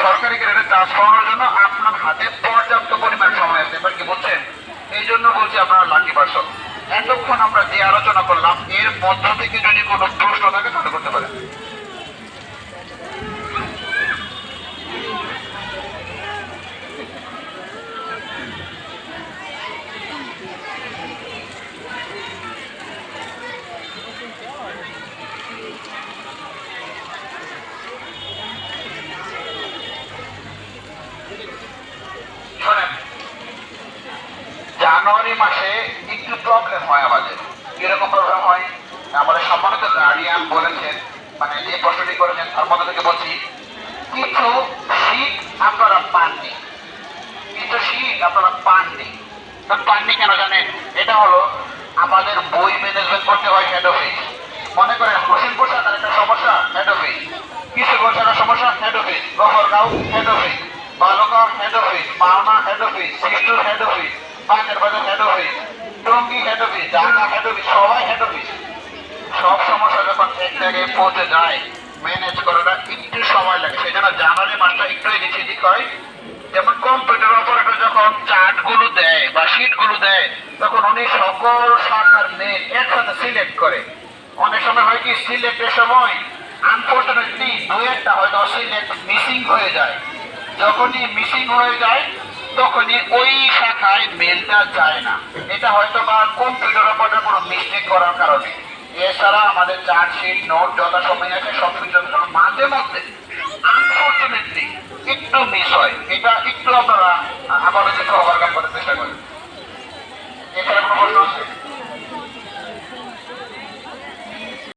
সরকারি গ্রেডে চাষ করানোর জন্য আপনার হাতে পর্যাপ্ত পরিমাণ সময় আছে। এবার কি বলছেন? এই জন্য বলছি আপনারা লাকি পারসন। এতক্ষণ আমরা যে আলোচনা করলাম এর মধ্য থেকে যদি কোনো প্রশ্ন থাকে তাহলে করতে পারেন। শোনেন, জানুয়ারি মাসে একটু প্রবলেম হয় আমাদের। কিরকম প্রবলেম হয়? আমাদের সম্মানিত গার্ডিয়ান বলেছেন, মানে যে প্রশ্নটি করেছেন তার মধ্যে থেকে বলছি, কিছু শীত আপনারা পাননি, কিছু শীত আপনারা পাননি। পাননি কেন জানেন? এটা হলো আমাদের বই ম্যানেজমেন্ট করতে হয় হেড অফিস। মনে করেন হোসেনপুর শাখার একটা সমস্যা, হেড অফিস। কিশোরগঞ্জ শাখার সমস্যা, head office. Gafargaon head office, Baluka head office, Mawna head office, সিস্টুর head office, Paker Bazar head office, Tongi head office, Dhaka head office, সবাই হেড অফিস। সব সমস্যা যখন এক জায়গায় পৌঁছে যায় ম্যানেজ করাটা একটু সময় লাগে। সেই জন্য জানুয়ারি মাসটা একটু এদিক সেদিক হয়। যেমন কম্পিউটার অপারেটর যখন চার্ট গুলো দেয় বা শিট গুলো দেয় তখন উনি সকল শাখার মেল একসাথে সিলেক্ট করে। অনেক সময় হয় কি সিলেক্টের সময় আনফর্চুনেটলি দু একটা হয়তো সিলেক্ট মিসিং হয়ে যায়। যখনই মিসিং হয়ে যায় তখনই ওই শাখায় মেলটা যায় না। এটা হয়তো বা কম্পিউটার অপারেটর কোনো মিস্টেক করার কারণে। এছাড়া আমাদের চার্জশিট নোট যথাসময় আছে সবকিছু মাঝে মধ্যে আনফর্চুনেটলি একটু মিস হয়। এটা একটু আপনারা আমাদের ওভারকাম করার চেষ্টা করেন। এছাড়া কোনো প্রশ্ন আছে?